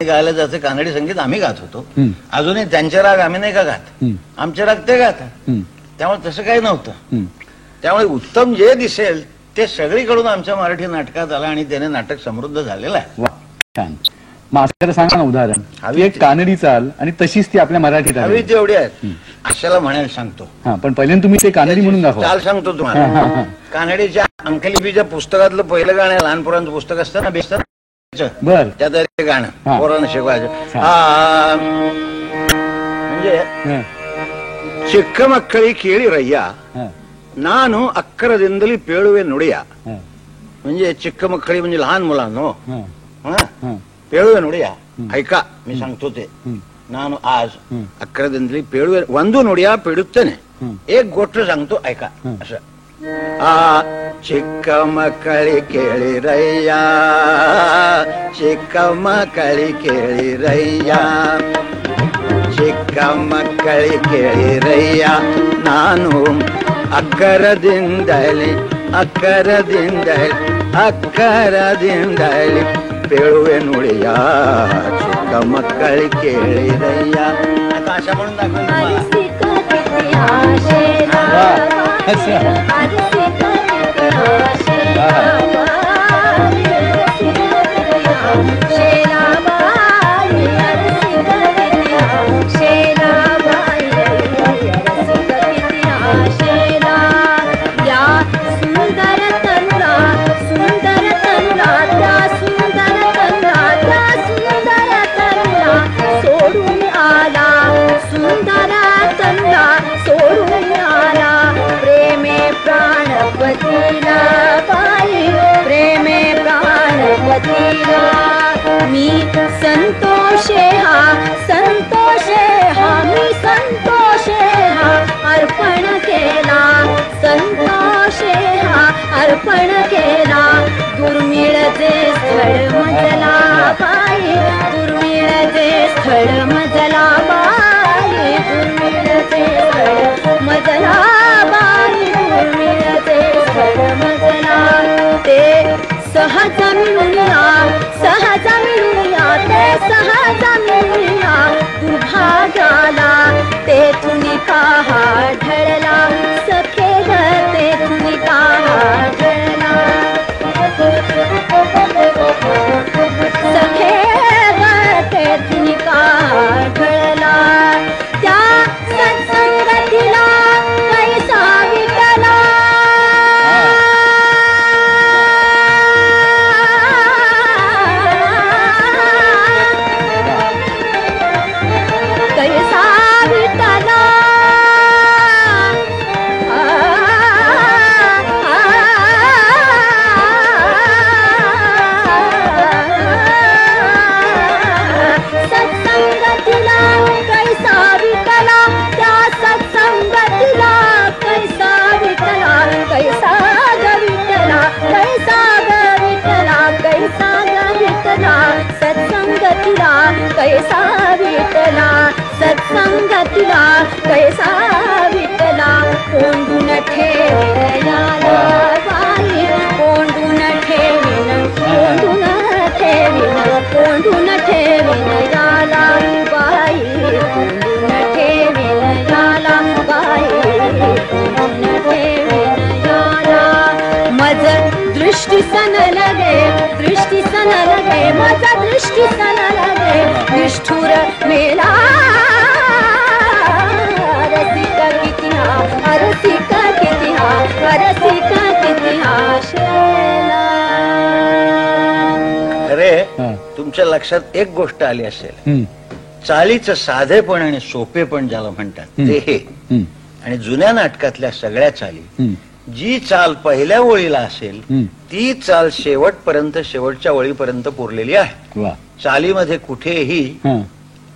गायला जायचं कानडी संगीत आम्ही गात होतो. अजूनही त्यांचे राग आम्ही नाही का गात, आमचे राग ते गातात. त्यामुळे तसं काही नव्हतं. त्यामुळे उत्तम जे दिसेल ते सगळीकडून आमच्या मराठी नाटकात आलं आणि त्याने नाटक समृद्ध झालेलं आहे. छान. मास्तर सांगा ना उदाहरण. हवी एक कानडी चाल आणि तशीच ती आपल्या मराठीत हवी ती एवढी आहेत अशाला म्हणायला सांगतो. पण पहिल्यांदा तुम्ही ते कानडी म्हणून दाखवा. चाल सांगतो तुम्हाला. कानडीच्या अंकलिपीच्या पुस्तकातलं पहिलं गाणं लहान पोरांचं पुस्तक असतं ना बेसतं बर त्यात ते गाणं पोरांना शिकवायचं. म्हणजे चिक्कमक्कळी केळी रय्या ನಾನು ಅಕ್ಕರದಿಂದಲೇ ಪೇಳುವೆ ನುಡಿಯ. म्हणजे चिक्कमक्कळी म्हणजे लहान मुलांनो ಪೇಳುವೆ ನುಡಿಯ ऐका मी सांगतो ते. ನಾನು आज अಕ್ಕरದಿಂದಲೇ ಪೇಳುವೆ ಒಂದು ನುಡಿಯ ಪೇಳುತ್ತೇನೆ. एक गोष्ट सांगतो ऐका असं. ಚಿಕ್ಕಮಕ್ಕಳಿ ಕೇಳಿರಯ್ಯ ಚಿಕ್ಕಮಕ್ಕಳಿ ಕೇಳಿರಯ್ಯ ಚಿಕ್ಕಮಕ್ಕಳಿ ಕೇಳಿರಯ್ಯ ನಾನು ಅಕ್ಕರದಿಂದಲೇ ಅಕ್ಕರದಿಂದಲೇ ಪೇಳುವೆ ನುಡಿಯ ಚಿಕ್ಕ ಮಕ್ಕಳಿ ಕೇಳಿರಯ್ಯ. आता अशा म्हणून मी संतोषे हा मी संतोषे हा अर्पण केला. संतोषे हा अर्पण केला. दुर्मिळ जे स्थळ मजला बाई दुर्मिळ जे स्थळ मजला बाई दुर्मिळ जे स्थळ मजला बाई दुर्मिळ जे स्थळ मजला. ते सहज मिळूया ते सहज मिळूया दुर्भाग्याला. तेथून का ढळला सखे ग तेथून का ढळला सखे ग तेथून का ढळला. त्या सत्संगतीला कैसा विटला कैसा विटला सत्संगतीला कैसा विटला. कोंडून ठेविनयाला बाई कोंडून ठेविन कोंडून ठेविनयाला बाई कोंडून ठेविनयाला बाई कोंडून ठेविनयाला. मज दृष्टी सन लगे माझा दृष्टी सन लगे निष्ठुर मेला. रसिका किती शेला. अरे तुमच्या लक्षात एक गोष्ट आली असेल. चालीचं साधेपण आणि सोपेपण ज्याला म्हणतात ते हे. आणि जुन्या नाटकातल्या सगळ्या चाली जी चाल पहिल्या ओळीला असेल ती चाल शेवटच्या ओळीपर्यंत पुरलेली आहे. चालीमध्ये कुठेही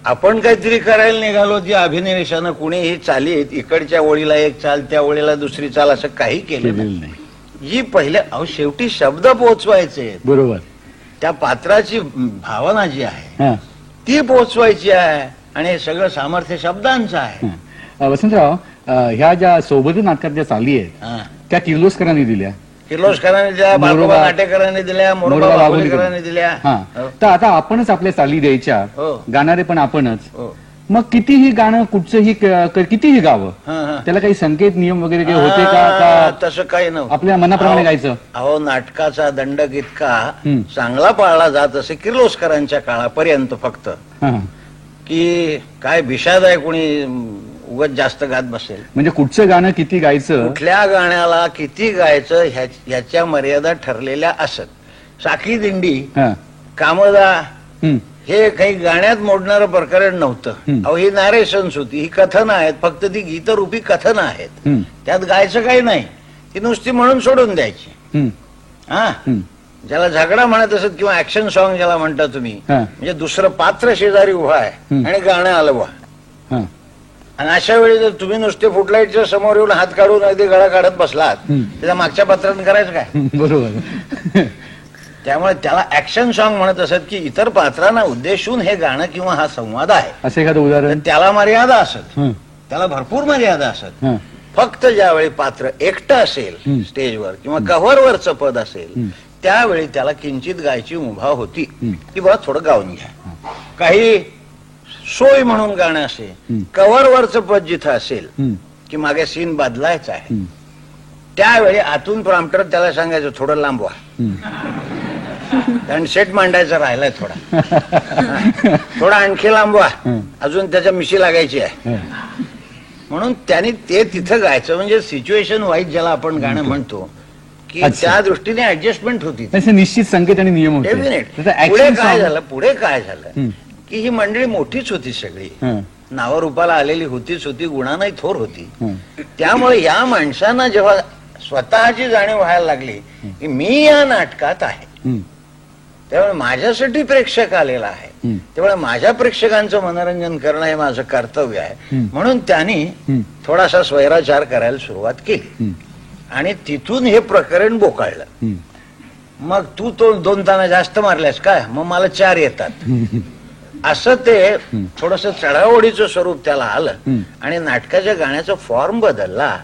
आपण काहीतरी करायला निघालो जी अभिनिवेशानं कुणीही चाली इकडच्या ओळीला एक चाल त्या ओळीला दुसरी चाल असं काही केलेलं नाही. जी पहिल्या शेवटी शब्द पोहोचवायचे बरोबर त्या पात्राची भावना जी आहे ती पोहोचवायची आहे आणि हे सगळं सामर्थ्य शब्दांचं आहे. वसंतराव ह्या ज्या सोबती नाटकात ज्या चाली आहेत त्या किर्लोस्करांनी दिल्या किर्लोस्करांनी दिल्या, बाळगोबा नाटेकरांनी दिल्या, मोरोबा बागुलीकरांनी दिल्या. हो. तर आता आपणच आपल्या चाली द्यायच्या, हो. गाणारे पण आपणच. हो. मग कितीही गाणं कुठचंही कितीही गावं, हा. त्याला काही संकेत नियम वगैरे काही होते का? तसं काही नव्हतं. आपल्या मनाप्रमाणे गायचं? अहो, नाटकाचा दंडक इतका चांगला पाळला जात असे किर्लोस्करांच्या काळापर्यंत फक्त, हा. की काय विषाद आहे, कोणी उगाच जास्त गात बसेल. म्हणजे कुठचं गाणं किती गायचं, कुठल्या गाण्याला किती गायचं ह्याच्या मर्यादा ठरलेल्या असत. साखी दिंडी, हा. कामदा हम्म. हे काही गाण्यात मोडणारं प्रकरण नव्हतं. अहो, ही नॅरेशन्स होती, ही कथनं आहेत, फक्त ती गीतरूपी कथनं आहेत. हम्म. त्यात गायचं काही नाही, ती नुसती म्हणून सोडून द्यायची. हम्म. हा, ज्याला झगडा म्हणत असत किंवा ऍक्शन सॉन्ग ज्याला म्हणता तुम्ही, हा. म्हणजे दुसरं पात्र शेजारी उभा आहे आणि गाणं आलं बा, हा. आणि अशा वेळी जर तुम्ही नुसते फुटलाईटच्या समोर येऊन हात काढून अगदी गळा काढत बसलात, त्याच्या मागच्या पात्रात करायचं काय? बरोबर. त्यामुळे त्याला ऍक्शन सॉन्ग म्हणत असत, की इतर पात्रांना उद्देशून हे गाणं किंवा हा संवाद आहे. असं एखादं तर उदाहरण? त्याला मर्यादा असत, हं. त्याला भरपूर मर्यादा असत. हं. फक्त ज्यावेळी पात्र एकटं असेल स्टेजवर किंवा कव्हरवरचं पद असेल, त्यावेळी त्याला किंचित गायची मुभा होती, की बघा थोडं गाऊन घ्या. काही सोय म्हणून गाणं असेल, कव्हरवरचं पद जिथं असेल की मागे सीन बदलायचा आहे, त्यावेळी आतून प्रॉम्प्टर त्याला सांगायचं थोडं लांबवा, कारण सेट मांडायचा राहिलाय थोडा, थोडा आणखी लांबवा, अजून त्याच्या मिशी लागायची आहे. म्हणून त्यांनी ते तिथं गायचं, म्हणजे सिच्युएशन वाईज ज्याला आपण गाणं म्हणतो, की त्या दृष्टीने ऍडजस्टमेंट होती. निश्चित संकेत आणि नियम होते. डेफिनेट. पुढे काय झालं की ही मंडळी मोठीच होती सगळी, नावारूपाला आलेली होतीच होती, गुणांनाही थोर होती. त्यामुळे या माणसांना जेव्हा स्वतःची जाणीव व्हायला लागली की मी या नाटकात आहे, त्यामुळे माझ्यासाठी प्रेक्षक आलेला आहे, त्यामुळे माझ्या प्रेक्षकांचं मनोरंजन करणं हे माझं कर्तव्य आहे. म्हणून त्यांनी थोडासा स्वैराचार करायला सुरुवात केली आणि तिथून हे प्रकरण बोकाळलं. मग तू तो 2 ताना जास्त मारल्यास काय, मग मला 4 येतात, असं ते थोडस चढाओढीचं स्वरूप त्याला आलं आणि नाटकाच्या गाण्याचा फॉर्म बदलला.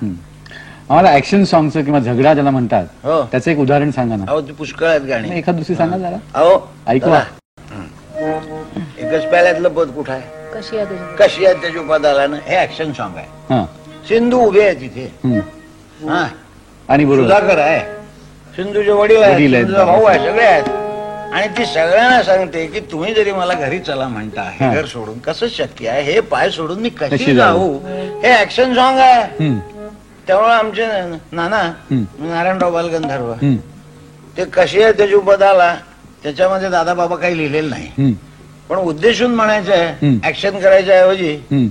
आम्हाला ऍक्शन सॉंगचं किंवा झगडा ज्याला म्हणतात, हो. त्याचं एक उदाहरण सांगा ना. अहो, ती पुष्कळ आहेत गाणी. एखाद दुसरी सांगा जरा. अहो, ऐकवा. एकच प्याल्यातलं पद कुठं आहे, कशी आहे त्याच्या पदाला ना, हे ऍक्शन सॉन्ग आहे. हा. सिंधू उभे आहे तिथे, हा, आणि बरोबर सुधाकर आहे, सिंधूचे वडील आहेत, वडील आहेत, सिंधूचा भाऊ आहे, सगळे आहेत. आणि ती सगळ्यांना सांगते की तुम्ही जरी मला घरी चला म्हणता, हे घर सोडून कसं शक्य आहे, हे पाय सोडून मी कशी जाऊ, हे ऍक्शन सॉन्ग आहे. त्यामुळे आमचे नाना नारायणराव बालगंधर्व ते कशी आहे त्याच्या पदाला, त्याच्यामध्ये दादा बाबा काही लिहिलेलं नाही, पण उद्देशून म्हणायचं आहे, ऍक्शन करायच्या ऐवजी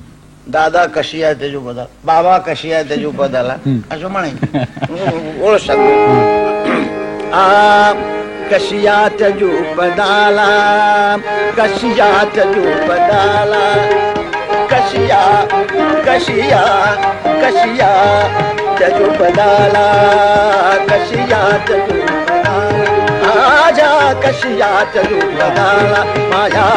दादा कशी आहे त्याच्या पदाला, बाबा कशी आहे त्याच्या पदाला, असं म्हणायचं. ओळख सांगतो, कशिया तजुपदाला, कशिया तजुपदाला, कशिया कशिया कशिया तजुपदाला, कशिया तजुपदाला, आजा कशिया तजुपदाला, माया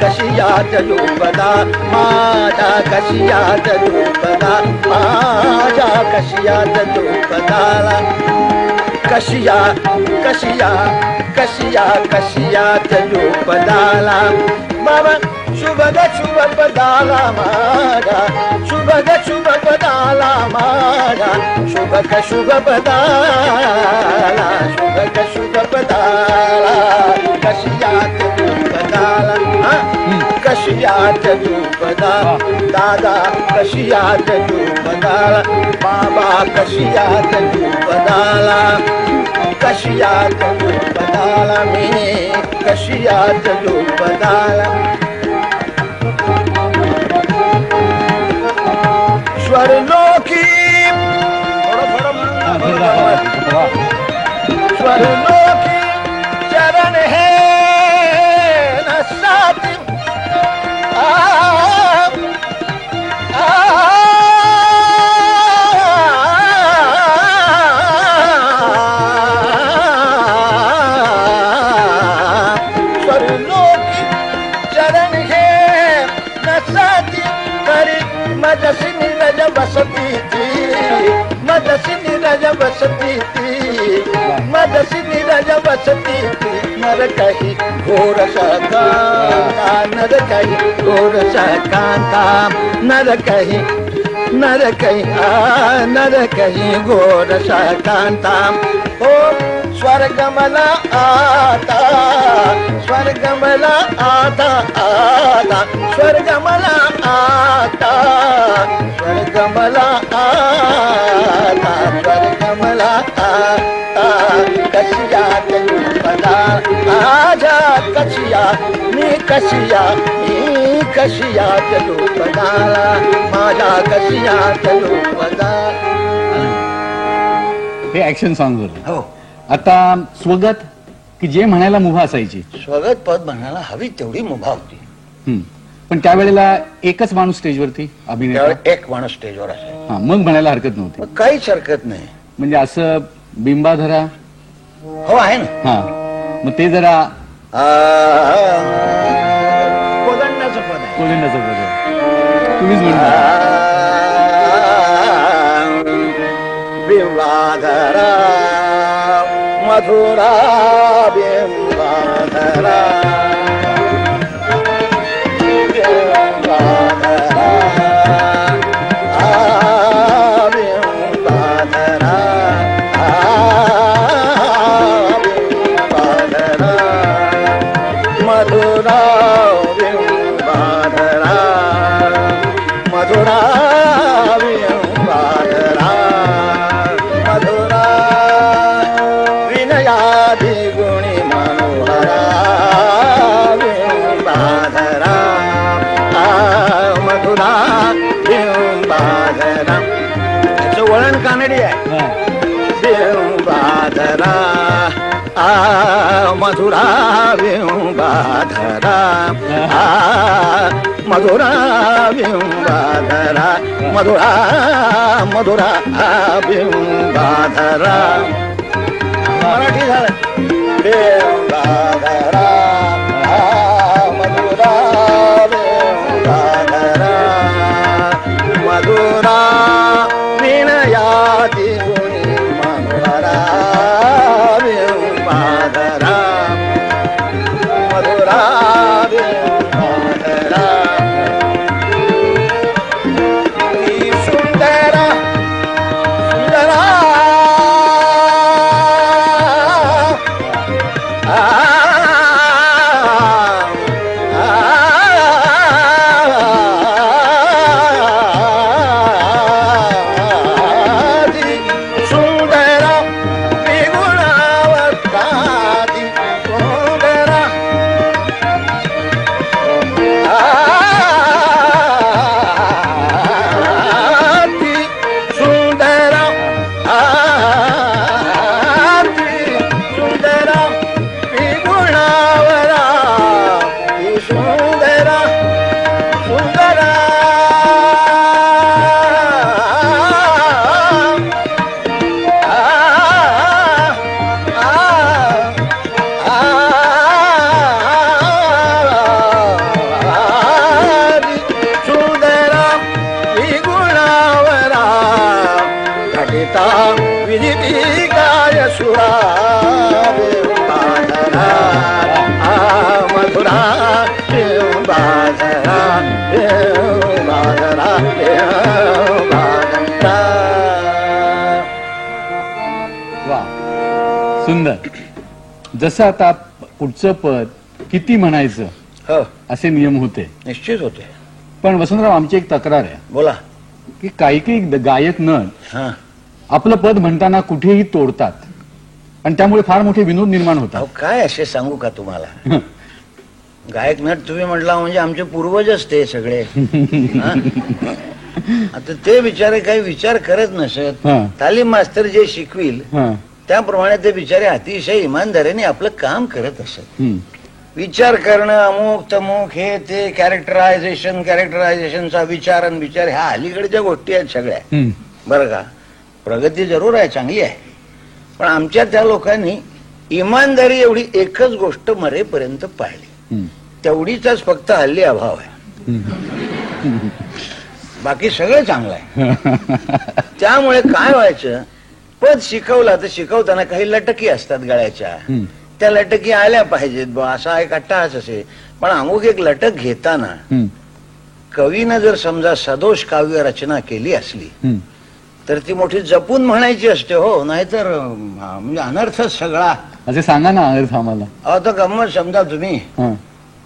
कशिया तजुपदा, माया कशिया तजुपदा, आजा कशिया तजुपदाला, कशिया कशिया कशिया कशिया तजुपदाला, बाबा शुभद शुभ पदाला माझा, शुभद शुभ पदाला माझा, शुभक शुभ पदाला, शुभक शुभ पदाला, कशिया तजुपदाला, कशिया तजुपदा, दादा कशिया तजुपदाला, बाबा कशिया तजुपदाला, कशिया तजुपदाला, मी कशिया तजुपदाला, स्वरलोकी स्वरलोकी चरण है न साथी, स्वरलोकी चरण है न साथी, करी मजसी नीरज बसती थी, मजसी नीरज बसती थी, बसती रज बसती नर काही घोर सकांता नर काही घोर सकांता नर काही नर काही घोर सकांता हो स्वर्ग मला आता स्वर्ग मला आता आता स्वर्ग मला आता स्वर्ग मला आता स्वर्ग मला आता कशिया पदा आजा कशिया मी कशिया चलू पदा माझा कशिया चलू पदा. हे ऍक्शन सॉंग होतं. हो आता स्वगत की जे म्हणायला मुभा असायची. स्वगत पद म्हणायला हवी तेवढी मुभा होती. पण त्यावेळेला एकच माणूस स्टेजवरती अभिनेता. त्यावेळी एक माणूस स्टेजवर असेल. हा मग म्हणायला हरकत नव्हती. मग काहीच हरकत नाही. म्हणजे असं बिंबाधरा. हो आहे ना. हा मग ते जरा कोदंडाचं पद आहे. कोलिंडाचं पद आहे. तुम्हीच म्हणता. बिंबाधरा मधुरा बिंबाधरा वळण कानडी आहे. बिंबाधरा मधुरा बिंबाधरा मधुरा बिंबाधरा मधुरा मधुरा बिंबाधरा. मराठी झालं. बिंबाधरा मधुरा बिंबाधरा मधुरा विनयाती गुणी मनोहरा बिंबाधरा मधुरा बिंबाधरा सुंदरा सुंदरा सुंदर. जसं आता पुढचं पद किती म्हणायचं हो असे नियम होते. निश्चित होते. पण वसंतराव आमची एक तक्रार आहे बोला. की काही गायक नट हा आपलं पद म्हणताना कुठेही तोडतात आणि त्यामुळे फार मोठे विनोद निर्माण होतात. अहो काय असे सांगू का तुम्हाला. गायक नट तुम्ही म्हटला म्हणजे आमचे पूर्वजच ते सगळे. हा? आता ते बिचारे काही विचार करत नसत. हा. तालीम मास्तर जे शिकविल हा. त्याप्रमाणे ते बिचारे अतिशय इमानदारीने आपलं काम करत असत. विचार करणं अमुक तमुक हे ते कॅरेक्टरायझेशनचा विचार आणि विचार ह्या अलीकडच्या गोष्टी आहेत सगळ्या. बरं का. प्रगती जरूर आहे, चांगली आहे. पण आमच्या त्या लोकांनी इमानदारी एवढी एकच गोष्ट मरेपर्यंत पाळली. तेवढीचाच फक्त हल्ली अभाव आहे. बाकी सगळं चांगलं आहे. त्यामुळे काय व्हायचं, पद शिकवला तर शिकवताना काही लटकी असतात गळ्याच्या, त्या लटकी आल्या पाहिजेत बा, असा एक अट्टाहास असे. पण अमुक एक लटक घेताना कवीनं जर समजा सदोष काव्य रचना केली असली तर ती मोठी जपून म्हणायची असते हो, नाहीतर म्हणजे अनर्थच सगळा. असे सांगा ना अर्थ आम्हाला. आता गंमत समजा तुम्ही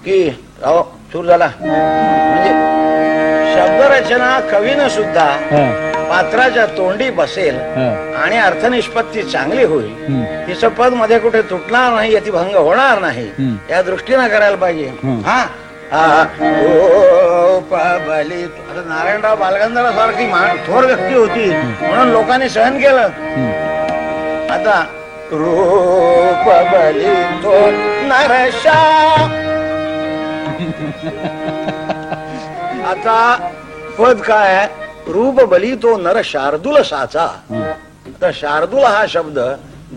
की अहो सूर झाला म्हणजे शब्दरचना कवीनं सुद्धा पात्राच्या तोंडी बसेल आणि अर्थनिष्पत्ती चांगली होईल, तिचं पद मध्ये कुठे तुटणार नाही, यतिभंग होणार नाही, या दृष्टीनं करायला पाहिजे. हा आता नारायणराव बालगंधरासारखी थोर व्यक्ती होती म्हणून लोकांनी सहन केलं. आता रूप बली तो नरशा, आता पद काय, रूप बली तो नर शार्दूल साचा. तर शार्दूल हा शब्द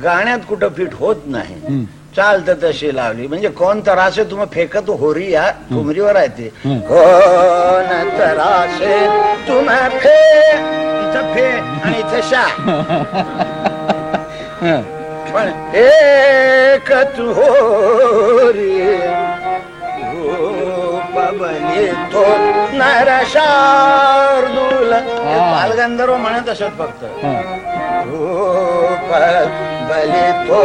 गाण्यात कुठं फिट होत नाही, चालत तशी लावली म्हणजे कोण तरासे तुम्ही फेकत होरी या ठुमरीवर आहे ते, कोण तरासे तुम्ही फे, इथं फे आणि इथं शा. पण एक तू होरी बली तो नर शार्दूल, बालगंधर्व म्हणत असत फक्त रूप बली तो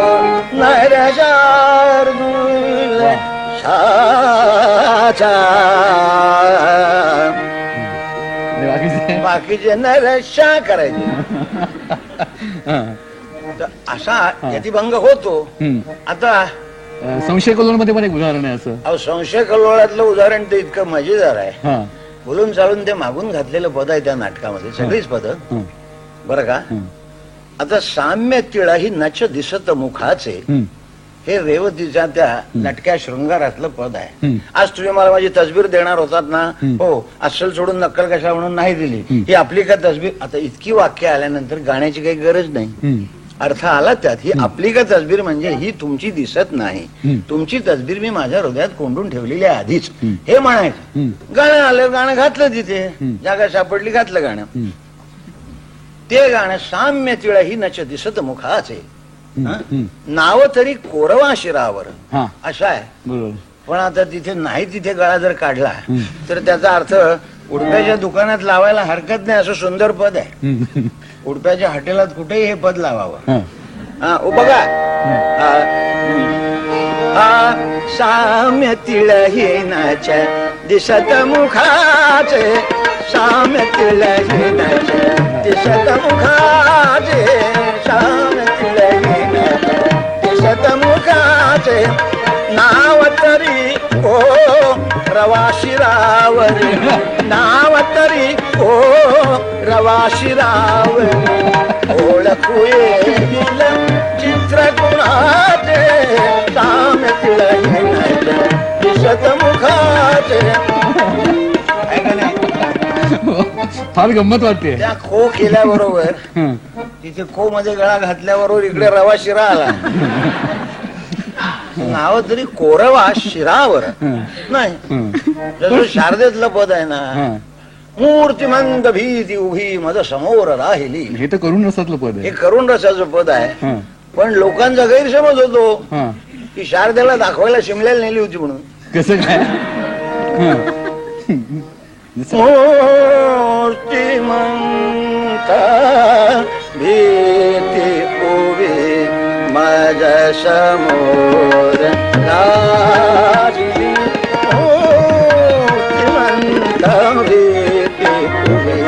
नर शार्दूल साचा, बाकीचे नरशा करायचे. असा यतिभंग होतो. आता संशय कलोल मध्ये पण एक उदाहरण आहे असं. अहो संशय कल्लोळातलं उदाहरण ते इतकं मजेदार आहे. बोलून चालून ते मागून घातलेलं पद आहे त्या नाटकामध्ये, सगळीच पद बरं का. आता साम्य तिळाही नच दिसत मुखाचे, हे रेवतीच्या त्या नटक्या शृंगारातलं पद आहे. आज तुम्ही मला माझी तसबीर देणार होतात ना, हो अस्सल सोडून नक्कल कशा म्हणून नाही दिली, ही आपली का तसबीर. आता इतकी वाक्य आल्यानंतर गाण्याची काही गरज नाही, अर्थ आला त्यात. ही आपली का तसबीर म्हणजे ही तुमची दिसत नाही, तुमची तसबीर मी माझ्या हृदयात कोंडून ठेवलेली आहे आधीच, हे म्हणायचं. गाणं आलं, गाणं घातलं, तिथे जागा सापडली, घातलं गाणं. ते गाणं साम्य तिळ ही नच दिसत मुखाचे, नाव तरी कोरवा शिरावर, असा आहे. पण आता तिथे नाही, तिथे गळा जर काढला तर त्याचा अर्थ उडप्याच्या दुकानात लावायला हरकत नाही असं सुंदर पद आहे. उडप्याच्या हॉटेलात कुठेही हे पद लावावं. बघा, साम्य तिळहीनाच दिसत मुखाचे, साम्य तिळहीनाच दिसत मुखाचे, साम्य तिळहीनाच दिसत मुखाचे, नाव तरी ओ रवा शिरावरी, नाव तरी ओ रवा शिरावरी, ओळखू येईल चित्र कुणाचे, साम्य तिळहीनाच दिसत मुखाचे. फार गंमत वाटते. त्या खो केल्याबरोबर तिथे खो मध्ये गळा घातल्याबरोबर इकडे रवा शिरा आला. नाव तरी कोरवा शिरावर नाही, जसं शारदेतलं पद आहे ना, मूर्तिमंत भीती उभी मज समोर राहिली, हे तर करुण रसातलं पद आहे. हे करुण रसाचं पद आहे. पण लोकांचा गैरसमज होतो की शारदेला दाखवायला शिमल्याला नेली होती म्हणून. कसं काय? मूर्तिमंत भीती उभी माझ्या समोर राहिली, मूर्तिमंत भीती उभी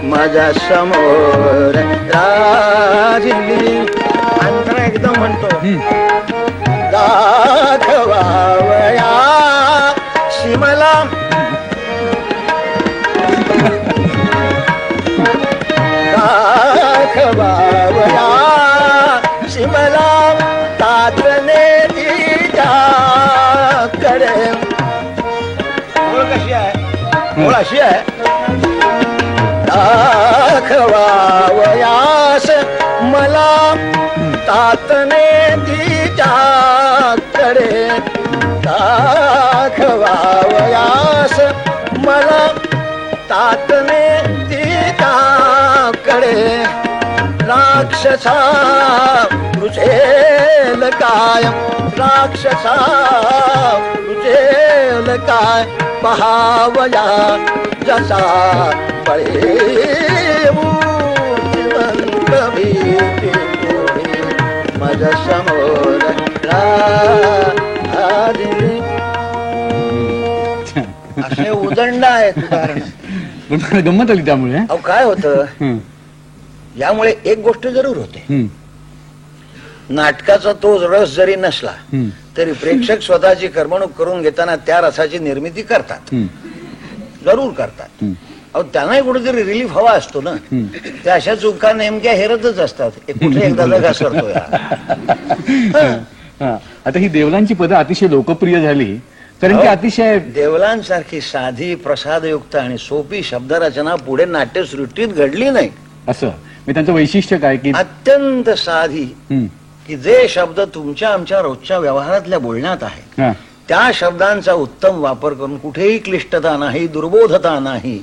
माझ्या समोर राहिली. अंतर एकदम म्हणतो, दाखवावया शिमला दाखवावया शिमला तातने तिच्याकडे. ओळ कशी आहे, ओळ अशी आहे, दाखवावयास मला तातने तिच्याकडे, दाखवावयास मला तातने तिच्याकडे. राक्षसा रुचेल काय, राक्षसा रुचेल काय, पहावया जसा बळे मूर्तिमंत भीती तुम्ही मज समोर राधिली. असे उदंड आहेत उदाहरण. पण मला गंमत आली त्यामुळे. अहो काय होतं, यामुळे एक गोष्ट जरूर होते. नाटकाचा तो रस जरी नसला तरी प्रेक्षक स्वतःची करमणूक करून घेताना त्या रसाची निर्मिती करतात, जरूर करतात. अहो त्यांनाही कुठेतरी रिलीफ हवा असतो ना. त्या अशा चुका नेमक्या हेरतच असतात, कुठे एकदा घसरतो. आता ही देवलांची पदं अतिशय लोकप्रिय झाली कारण की अतिशय देवलांसारखी साधी प्रसादयुक्त आणि सोपी शब्दरचना पुढे नाट्यसृष्टीत घडली नाही. असं मी त्यांचं वैशिष्ट्य काय की अत्यंत साधी, की जे शब्द तुमच्या आमच्या रोजच्या व्यवहारातल्या बोलण्यात आहेत त्या शब्दांचा उत्तम वापर करून कुठेही क्लिष्टता नाही, दुर्बोधता नाही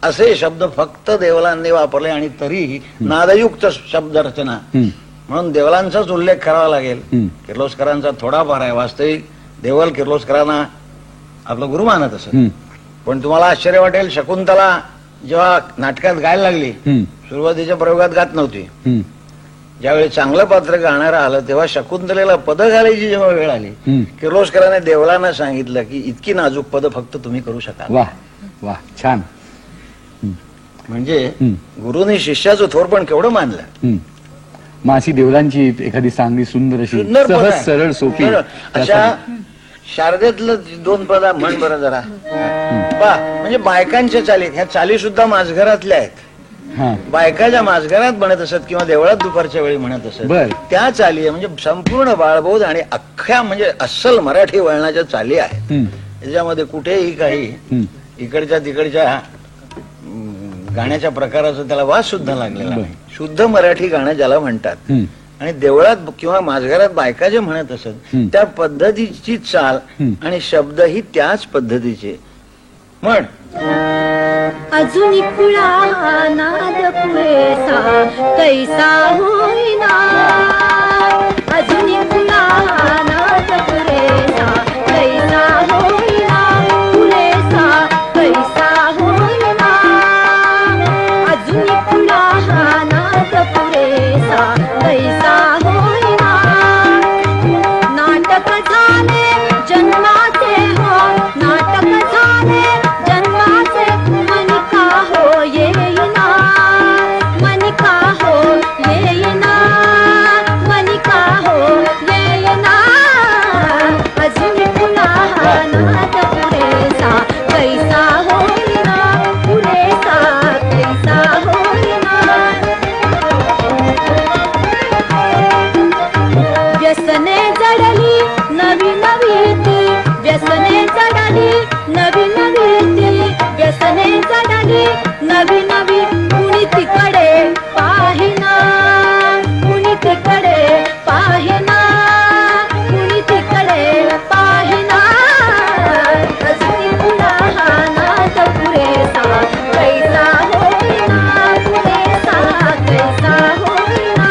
असे शब्द फक्त देवलांनी वापरले. आणि तरीही नादयुक्त शब्दरचना. म्हणून देवलांचाच उल्लेख करावा लागेल. किर्लोस्करांचा थोडाफार आहे. वास्तविक देवल किर्लोस्करांना आपलं गुरु मानत असत. पण तुम्हाला आश्चर्य वाटेल, शकुंतला जेव्हा नाटकात गायला लागली, सुरुवातीच्या प्रयोगात गात नव्हती. ज्यावेळी चांगलं पात्र गाणारं आलं तेव्हा शकुंतलेला पद घालायची जेव्हा वेळ आली, किर्लोस्कराने देवलांना सांगितलं की इतकी नाजूक पद फक्त तुम्ही करू शकाल. वाह वाह, छान. म्हणजे गुरुनी शिष्याचं थोरपण केवढं मानलं. मासी देवलांची एखादी चांगली सुंदर अशी सहज सरळ सोपी अशा शारदेतलं 2 पद म्हण बरं जरा. म्हणजे बायकांच्या चाली, ह्या चाली सुद्धा माझघरातल्या आहेत. बायका ज्या माझघरात म्हणत असत किंवा देवळात दुपारच्या वेळी म्हणत असत त्या चाली आहे. म्हणजे संपूर्ण बाळबोध आणि अख्ख्या म्हणजे अस्सल मराठी वळणाच्या चाली आहेत. त्याच्यामध्ये कुठेही काही इकडच्या तिकडच्या गाण्याच्या प्रकाराचा त्याला वास सुद्धा लागलेला नाही. शुद्ध मराठी गाणं ज्याला म्हणतात. आणि देवळात किंवा माझघरात बायका जे म्हणत असत त्या पद्धतीची चाल आणि शब्दही त्याच पद्धतीचे. म्हण अजून खुळा नाद पुरेसा कैसा होईना, अजून खुळा नाद पुरेसा कैसा होईना, पुरेसा कैसा होईना, अजून खुळा नाद पुरेसा कैसा होईना. नाटक झाले जन्माचे हो, नाटक झाले जन्माचे, मनिका हो येईना, मनिका हो येईना, मनिका हो येईना, अजून पुन्हा नाद पुरेसा कैसा होईना, पुरेसा कैसा होईना. व्यसने जडली नवी नवी ती, व्यसने जडली नवी नवी ती, व्यसने जडली नवी नवी, कुणी तिकडे पाहिना, कुणी तिकडे पाहिना, कुणी तिकडे पाहिना, अजून पुन्हा नाद पुरेसा कैसा होईना, पुरेसा कैसा होईना.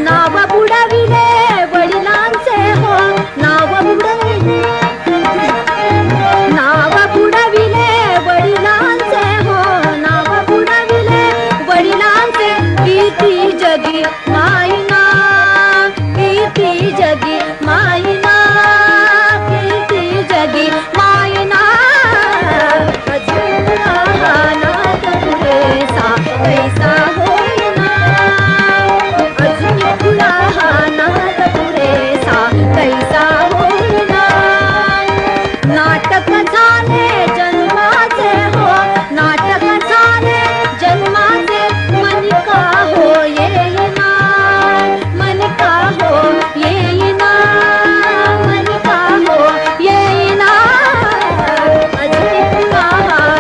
नाव बुडविले वडिलांचे हो, नाव बुडविले, नाव बुडविले वडिलांचे हो, नाव बुडविले वडिलांचे, कीर्ती जगी मायना, कीर्ती जगी मायना, कीर्ती जगी मायना, अजून नाद पुरेसा कैसा होईना, अजून पुन्हा नाद पुरेसा कैसा होईना. नाटक झाले जन्माचे हो, नाटक झाले जन्माचे, मनिका हो येईना, मनिका हो येईना, मनिका हो येईना, अजून पुन्हा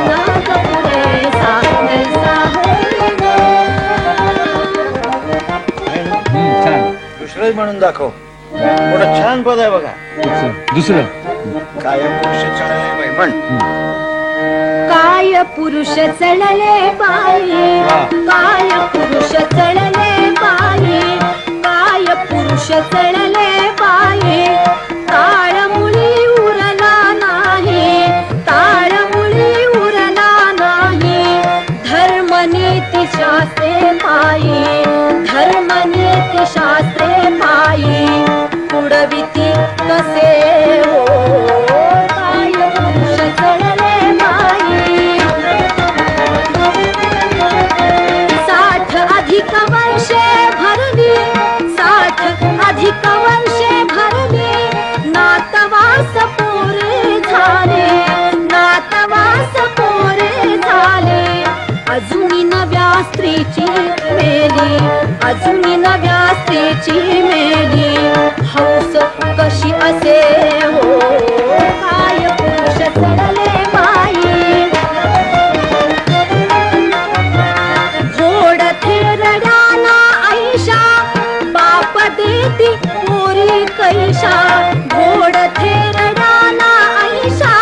नाद पुरेसा कैसा होईना. छान. दुसरंच म्हणून दाखव. थोडं छान पद आहे बघा. दुसरं कायम पुरुष म्हण काय पुरुष चढले बाई, काय पुरुष चढले बाई, काय पुरुष चढले बाई, ताळमुळी उरला नाही, ताळमुळी उरला नाही, धर्मनीती शास्त्रे पायी, धर्मनीती शास्त्रे पायी, पुढविती कसे हो, काय पुरुष चढले बाई, 60 अधिक वर्षे भरली, 60 अधिक वर्षे भरली, नातवास पोरे झाले, नातवास पोरे झाले, अजूनी नव्या स्त्रीची मेली, अजूनी नव्या स्त्रीची मेली, हौस कशी असे हो, काय पुरुष चढले बाई, घोड थेरड्याना ऐशा, बाप देती पोरी कैशा, घोड थेरड्याना ऐशा,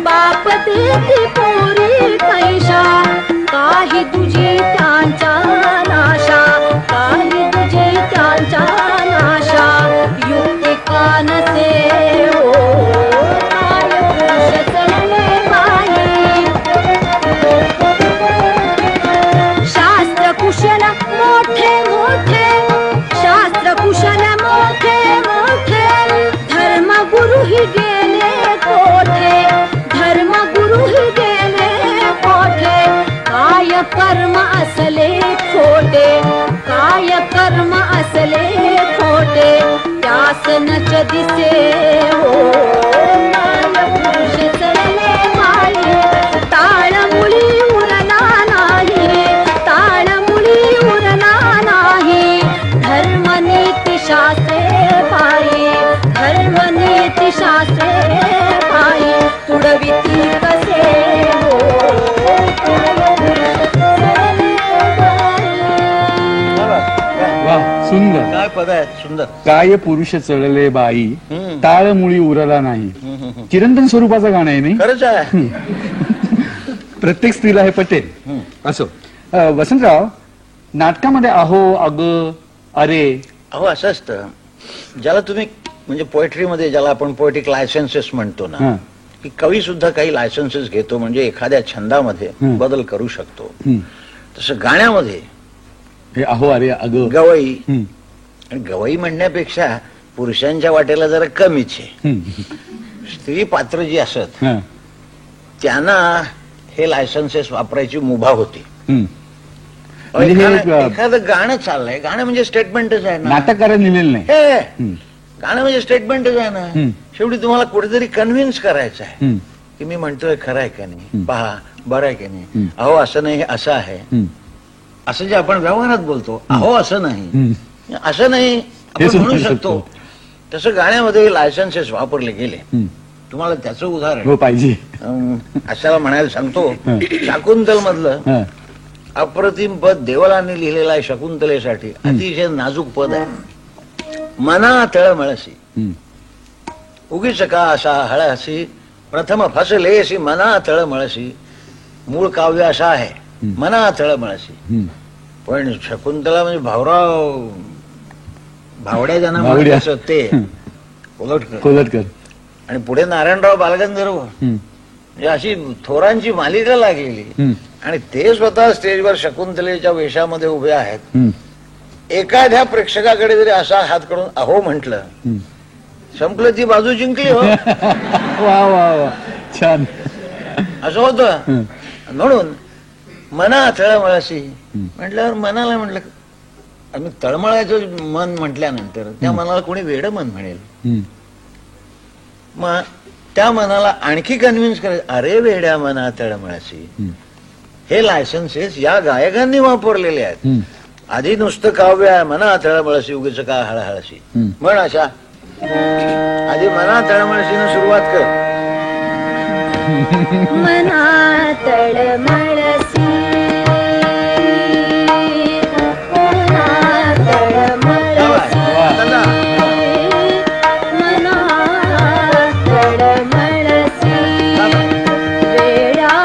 बाप देती पोरी कैशा, काही तुझी त्यांच्या नाशा, काही तुझी त्यांच्या नाशा, युक्ती कानसे हो, काय पुरुष चढले बाई, शास्त्र कुशल मोठे मोठे, शास्त्र कुशल मोठे मोठे, धर्मगुरुही गेले कोठे, धर्मगुरुही गेले कोठे, काय कर्म असले खोटे, काय कर्म असले खोटे, त्यास नच दिसे हो, काय पुरुष चढले बाई, ताळमुळी उरला नाही, ताळमुळी उरला नाही, धर्मनीती शास्त्रे पायी, धर्मनीती शास्त्रे पायी, पुढविती कसे हो, वा सुंदर. काय पद आहेत सुंदर. काय पुरुष चढले बाई, हम्म. ताळमुळी उरला नाही. चिरंतन स्वरूपाचं गाणं आहे नाही. खरंच आहे. प्रत्येक स्त्रीला हे पटेल. असो वसंतराव, नाटकामध्ये अहो, अग, अरे, अहो असं असतं, ज्याला तुम्ही म्हणजे पोएट्रीमध्ये ज्याला आपण पोएटिक लायसन्सेस म्हणतो ना, हा. की कवी सुद्धा काही लायसन्सेस घेतो, म्हणजे एखाद्या छंदामध्ये बदल करू शकतो. तसं गाण्यामध्ये हे अहो, अरे, अग, गवई, आणि गवई म्हणण्यापेक्षा पुरुषांच्या वाटेला जरा कमीच आहे. स्त्री पात्र जी असत त्यांना हे लायसन्सेस वापरायची मुभा होती. म्हणजे हे एखादं गाणं चाललंय, गाणं म्हणजे स्टेटमेंटच आहे ना, नाटककारांनी लिहिलेलं नाही. हे गाणं म्हणजे स्टेटमेंटच आहे ना. शेवटी तुम्हाला कुठेतरी कन्व्हिन्स करायचं आहे की मी म्हणतोय खरं आहे का नाही, पहा बरं आहे का नाही, अहो असं नाही, हे असं आहे, असं जे आपण व्यवहारात बोलतो, अहो असं नाही, असं नाही आपण म्हणू शकतो. तसं गाण्यामध्ये लायसन्सेस वापरले गेले. तुम्हाला त्याचं उदाहरण पाहिजे अशाला म्हणायला सांगतो. शाकुंतल मधलं अप्रतिम पद देवलांनी लिहिलेलं आहे. शकुंतलेसाठी अतिशय नाजूक पद आहे. मना तळमळसी उगीच का असा हळसी, प्रथम फसलेसी मना तळमळसी. मूळ काव्य असा आहे, मना तळमळसी. पण शकुंतला म्हणजे भावराव, भावड्या ज्यांना म्हणायचं ते कोल्हटकर, आणि पुढे नारायणराव बालगंधर्व, म्हणजे अशी थोरांची मालिका लागलेली. आणि ते स्वतः स्टेजवर शकुंतलेच्या वेशामध्ये उभे आहेत. एखाद्या प्रेक्षकाकडे जरी असा हात करून अहो म्हटलं, संपलं, ती बाजू जिंकली हो. वा वा वा, छान. असं होतं. म्हणून मना तळमळसी म्हटल्यावर मनाला म्हटलं, आम्ही तळमळायचं मन म्हटल्यानंतर त्या मनाला कोणी वेड मन म्हणेल. मग त्या मनाला आणखी कन्व्हिन्स करायचं, अरे वेड्या मना तळमळसी. हे लायसन्सेस या गायकांनी वापरलेले आहेत. आधी नुसतं काव्य आहे, मना तळमळसी उगीच का हळहळशी म्हण अशा. आधी मना तळमळशीनं सुरुवात कर. मना तळमळसी, मना तळमळसी, मना तळमळसी, वेडा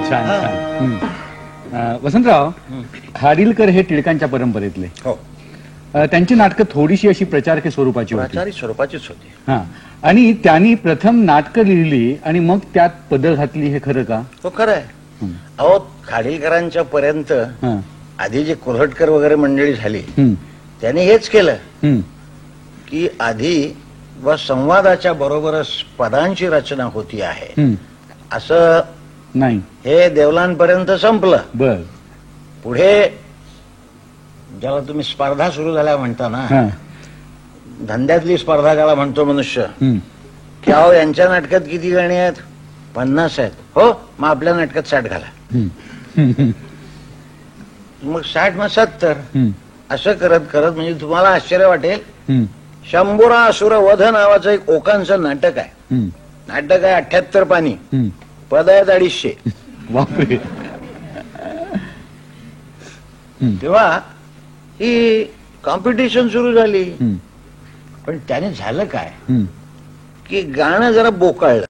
छान हा. छान. वसंतराव, खाडिलकर हे टिळकांच्या परंपरेतले. हो, त्यांची नाटकं थोडीशी अशी प्रचारकी स्वरूपाची होती. प्राचारी स्वरूपाचीच होती. हा, आणि त्यांनी प्रथम नाटकं लिहिली आणि मग त्यात पदं घातली, हे खरं का? हो, खरं आहे. अहो, खाडीलकरांच्या पर्यंत हा. आधी जे कोल्हटकर वगैरे मंडळी झाली हम्म, त्यांनी हेच केलं हम्म, की आधी व संवादाच्या बरोबरच पदांची रचना होती आहे हम्म. असं नाही. हे देवलांपर्यंत संपलं. बर. पुढे ज्याला तुम्ही स्पर्धा सुरू झाल्या म्हणता ना, हा. धंद्यातली स्पर्धा ज्याला म्हणतो मनुष्य, हम्म. की अहो यांच्या नाटकात किती गाणी आहेत? 50 आहेत. हो, मग आपल्या नाटकात 60 घाला. हम्म. हम्म. मग 60 मग 70 हम्म. असं करत करत म्हणजे तुम्हाला आश्चर्य वाटेल, हम्म. शंभुरा असुर वध नावाचं एक ओकांचं नाटक आहे. हम्म. नाटक आहे 78 पानी, हम्म. पद आहेत 250. बापरे. तेव्हा ही कॉम्पिटिशन सुरू झाली. हम्म. पण त्याने झालं काय हम्म. की गाणं जरा बोकाळलं.